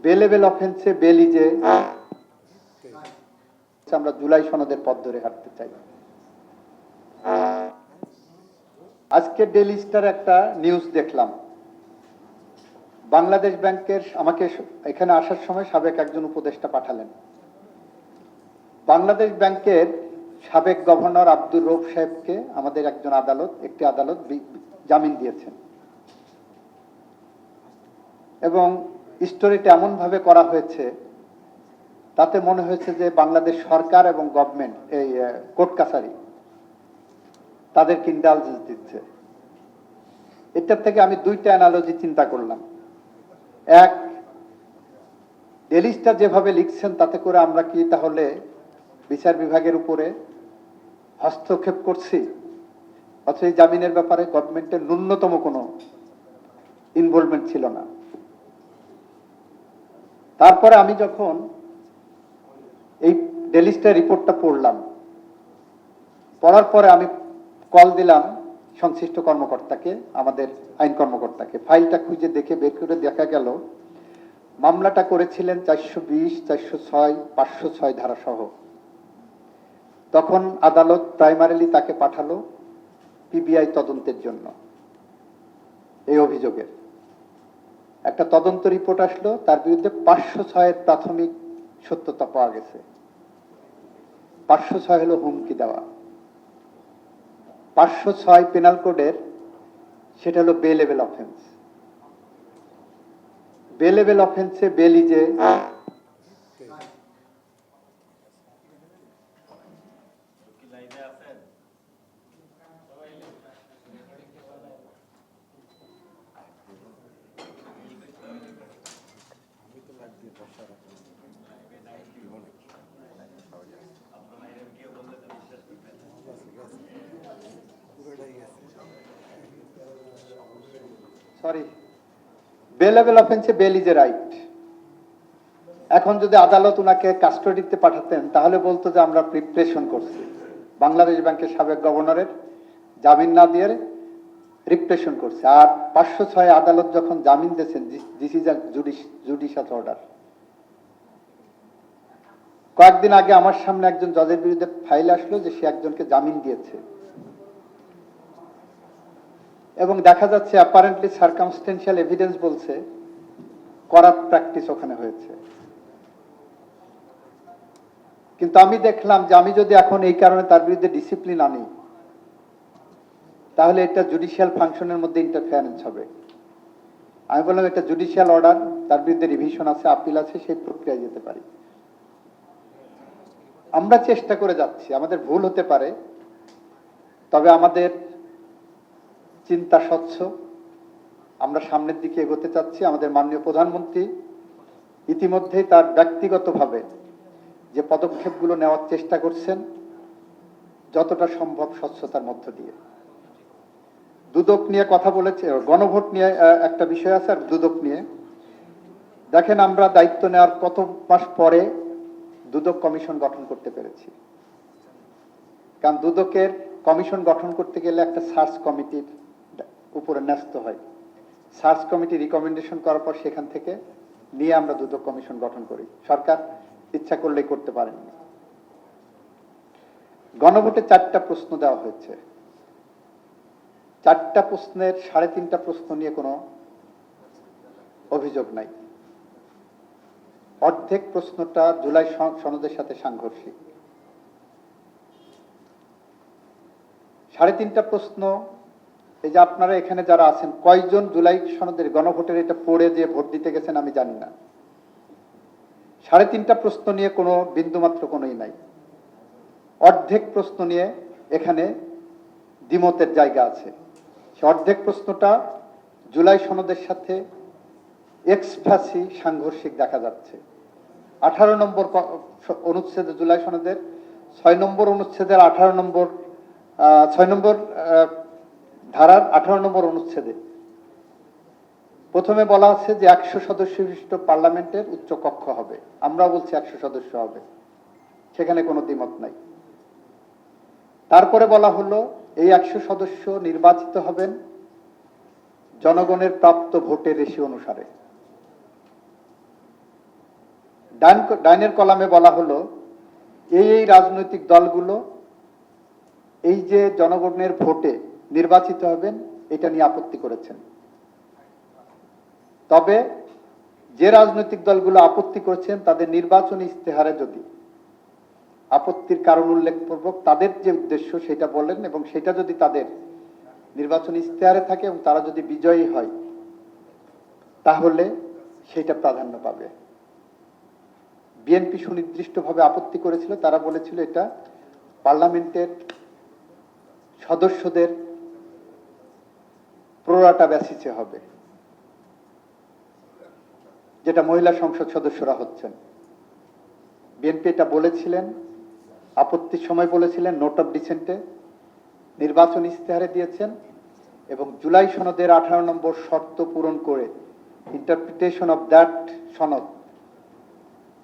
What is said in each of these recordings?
Bailable অফেন্সে বেলিজে আমরা জুলাই সনদের পথ ধরে হাঁটতে চাই। আজকে ডেইলি স্টার একটা নিউজ দেখলাম, বাংলাদেশ ব্যাংকের, আমাকে এখানে আসার সময় সাবেক একজন উপদেষ্টা পাঠালেন, বাংলাদেশ ব্যাংকের সাবেক গভর্নর আব্দুর রউফ সাহেবকে আমাদের একটি আদালত জামিন দিয়েছেন এবং স্টোরিটা এমন ভাবে করা হয়েছে তাতে মনে হয়েছে যে বাংলাদেশ সরকার এবং গভর্নমেন্ট এই কোর্ট কাছারি তাদেরকে ইন্ডালজেন্স দিচ্ছে। এটার থেকে আমি দুইটা অ্যানালজি চিন্তা করলাম। এক, ডেইলি স্টার যেভাবে লিখছেন তাতে করে আমরা কি তাহলে বিচার বিভাগের উপরে হস্তক্ষেপ করছি, অথচ এই জামিনের ব্যাপারে গভর্নমেন্টের ন্যূনতম কোনো ইনভলভমেন্ট ছিল না। তারপরে আমি যখন এই ডেইলি স্টার রিপোর্টটা পড়লাম, পড়ার পরে আমি কল দিলাম সংশ্লিষ্ট কর্মকর্তাকে, আমাদের আইন কর্মকর্তাকে। ফাইলটা খুঁজে দেখে বের করে দেখা গেল মামলাটা করেছিলেন 420, 406, 506 ধারা সহ। তখন আদালত প্রাইমারিলি তাকে পাঠালো পিবিআই তদন্তের জন্য। এই অভিযোগের একটা তদন্ত রিপোর্ট আসলো, তার বিরুদ্ধে 506-এর প্রাথমিক সত্যতা পাওয়া গেছে। 506 হলো হুমকি দেওয়া। 506 পেনাল কোডের সেটা হলো বেলেবেল অফেন্স। বেলেবেল অফেন্সে বেলিজে বেলেবেল অফেন্সে বেলিজে রাইট। এখন যদি আদালত উনাকে কাস্টডিতে পাঠাতেন তাহলে বলতো যে আমরা প্রিপারেশন করছি। বাংলাদেশ ব্যাংকের সাবেক গভর্নরের জামিন না দিয়ে রিপ্রেশন করছে। আর 506 আদালত যখন জামিন দিয়েছেন, this is a judicial order. কয়েকদিন আগে আমার সামনে একজন জজের বিরুদ্ধে ফাইল আসলো যে সে একজনকে জামিন দিয়েছে এবং দেখা যাচ্ছে অ্যাপারেন্টলি সার্কামস্টেন্সিয়াল এভিডেন্স বলছে করাপ্ট প্র্যাকটিস ওখানে হয়েছে। কিন্তু আমি দেখলাম যে আমি যদি এখন এই কারণে তার বিরুদ্ধে ডিসিপ্লিন আনি তাহলে এটা জুডিশিয়াল ফাংশনের মধ্যে ইন্টারফারেন্স হবে। আমি বললাম এটা জুডিশিয়াল অর্ডার, তার বিরুদ্ধে রিভিশন আছে, আপিল আছে, সেই প্রক্রিয়ায় যেতে পারি। আমরা চেষ্টা করে যাচ্ছি, আমাদের ভুল হতে পারে, তবে আমাদের চিন্তা স্বচ্ছ, আমরা সামনের দিকে এগোতে চাচ্ছি। আমাদের মাননীয় প্রধানমন্ত্রী ইতিমধ্যেই তার ব্যক্তিগতভাবে যে পদক্ষেপগুলো নেওয়ার চেষ্টা করছেন যতটা সম্ভব স্বচ্ছতার মধ্য দিয়ে। দুদক নিয়ে কথা বলেছে, গণভোট নিয়ে একটা বিষয় আছে, আর দুদক নিয়ে দেখেন আমরা দায়িত্ব নেওয়ার কত মাস পরে দুদক কমিশন গঠন করতে পেরেছি। কারণ দুদকের কমিশন গঠন করতে গেলে একটা সার্চ কমিটির উপরে ন্যস্ত হয়। সার্চ কমিটি রিকমেন্ডেশন করার পর সেখান থেকে নিয়ে আমরা দুদক কমিশন গঠন করি। সরকার ইচ্ছা করলেই করতে পারেন। গণভোটে 4টা প্রশ্ন দেওয়া হয়েছে। 4টা প্রশ্নের 3.5টা প্রশ্ন নিয়ে কোনো অভিযোগ নাই। অর্ধেক প্রশ্নটা জুলাই সনদের সাথে সাংঘর্ষিক। 3.5টা প্রশ্ন, এই যে আপনারা এখানে যারা আছেন কয়জন জুলাই সনদের গণভোটের এটা পড়ে যে ভোট দিতে গেছেন আমি জানি না। 3.5টা প্রশ্ন নিয়ে কোনো বিন্দুমাত্র কোনোই নাই। অর্ধেক প্রশ্ন নিয়ে এখানে দ্বিমতের জায়গা আছে। সে অর্ধেক প্রশ্নটা জুলাই সনদের সাথে এক্সপ্যাসি সাংঘর্ষিক দেখা যাচ্ছে। 18 নম্বর অনুচ্ছেদে, জুলাই সনদের 6 নম্বর অনুচ্ছেদের 6 নম্বর ধারার 18 নম্বর অনুচ্ছেদে প্রথমে বলা আছে যে 100 সদস্য বিশিষ্ট পার্লামেন্টের উচ্চ কক্ষ হবে। আমরা বলছি 100 সদস্য হবে, সেখানে কোনো দ্বিমত নাই। তারপরে বলা হলো এই 100 সদস্য নির্বাচিত হবেন জনগণের প্রাপ্ত ভোটের রেশিও অনুসারে। ডাইনের কলামে বলা হলো এই রাজনৈতিক দলগুলো এই যে জনগণের ভোটে নির্বাচিত হবেন এটা নিয়ে আপত্তি করেছেন। তবে যে রাজনৈতিক দলগুলো আপত্তি করেছেন তাদের নির্বাচনী ইস্তেহারে যদি আপত্তির কারণ উল্লেখপূর্বক তাদের যে উদ্দেশ্য সেটা বলেন এবং সেটা যদি তাদের নির্বাচনী ইস্তেহারে থাকে এবং তারা যদি বিজয়ী হয় তাহলে সেটা প্রাধান্য পাবে। বিএনপি সুনির্দিষ্টভাবে আপত্তি করেছিল, তারা বলেছিল এটা পার্লামেন্টের সদস্যদের প্রোরাটা বেসিসে হবে, যেটা মহিলা সংসদ সদস্যরা হচ্ছেন। বিএনপি এটা বলেছিলেন, আপত্তির সময় বলেছিলেন, নোট অফ ডিসেন্টে নির্বাচন ইস্তেহারে দিয়েছেন এবং জুলাই সনদের 18 নম্বর শর্ত পূরণ করে ইন্টারপ্রিটেশন অফ দ্যাট সনদ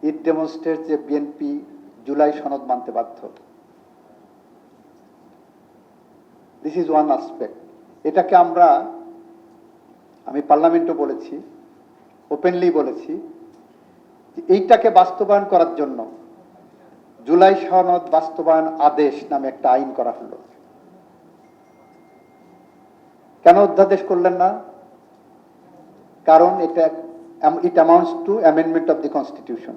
ইট ডেমনস্ট্রেটস যে বিএনপি জুলাই সনদ মানতে বাধ্য। This is one aspect. এটাকে আমি পার্লামেন্টও বলেছি, ওপেনলি বলেছি, এইটাকে বাস্তবায়ন করার জন্য জুলাই সনদ বাস্তবায়ন আদেশ নামে একটা আইন করা হলো। কেন অধ্যাদেশ করলেন না? কারণ it amounts to amendment of the constitution.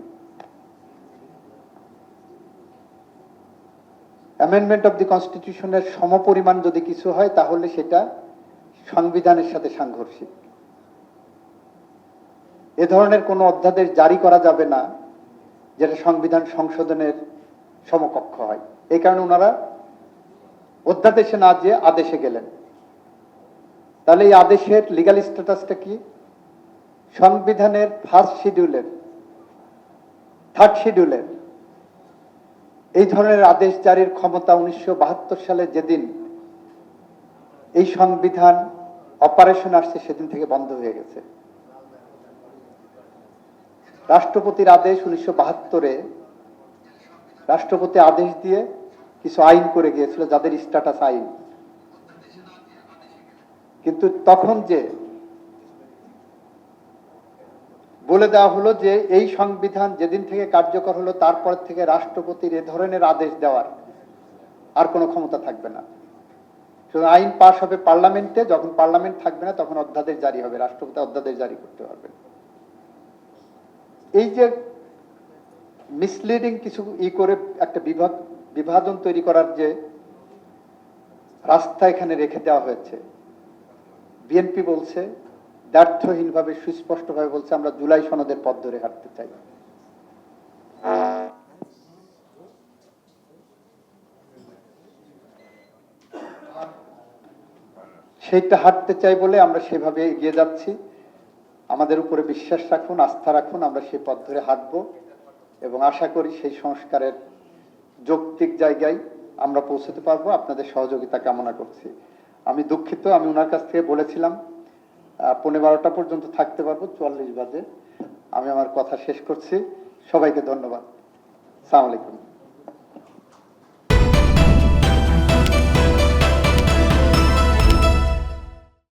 Amendment of the কনস্টিটিউশনের সমপরিমাণ যদি কিছু হয় তাহলে সেটা সংবিধানের সাথে সাংঘর্ষিক। এ ধরনের কোনো অধ্যাদেশ জারি করা যাবে না যেটা সংবিধান সংশোধনের সমকক্ষ হয়। এই কারণে ওনারা অধ্যাদেশে না যেয়ে আদেশে গেলেন। তাহলে এই আদেশের লিগ্যাল স্ট্যাটাসটা কি? সংবিধানের ফার্স্ট শিডিউলের, থার্ড শিডিউলের এই ধরনের আদেশ জারির ক্ষমতা 1972 সালে যেদিন এই সংবিধান অপারেশন আসছে সেদিন থেকে বন্ধ হয়ে গেছে। রাষ্ট্রপতির আদেশ 1972-এ রাষ্ট্রপতি আদেশ দিয়ে কিছু আইন করে গিয়েছিল যাদের স্ট্যাটাস আইন, কিন্তু তখন যে বলে দেওয়া হলো যে এই সংবিধান যেদিন থেকে কার্যকর হলো তারপর থেকে রাষ্ট্রপতির এ ধরনের আদেশ দেওয়ার আর কোনো ক্ষমতা থাকবে না। শুধু আইন পাস হবে পার্লামেন্টে, যখন পার্লামেন্ট থাকবে না তখন অধ্যাদেশ জারি হবে, রাষ্ট্রপতি অধ্যাদেশ জারি করতে পারবে। এই যে মিসলিডিং কিছু করে একটা বিভাজন তৈরি করার যে রাস্তা এখানে রেখে দেওয়া হয়েছে, বিএনপি বলছে দ্ব্যর্থহীনভাবে সুস্পষ্টভাবে বলছে আমরা জুলাই সনদের পথ ধরে হাঁটতে চাই। সেইটা হাঁটতে চাই বলে আমরা সেভাবে এগিয়ে যাচ্ছি। আমাদের উপরে বিশ্বাস রাখুন, আস্থা রাখুন, আমরা সেই পথ ধরে হাঁটবো এবং আশা করি সেই সংস্কারের যৌক্তিক জায়গায় আমরা পৌঁছতে পারবো। আপনাদের সহযোগিতা কামনা করছি। আমি দুঃখিত, আমি ওনার কাছ থেকে বলেছিলাম 12:15 পর্যন্ত থাকতে পারবো, 44 বাজে। আমি আমার কথা শেষ করছি। সবাইকে ধন্যবাদ। আসসালামু আলাইকুম।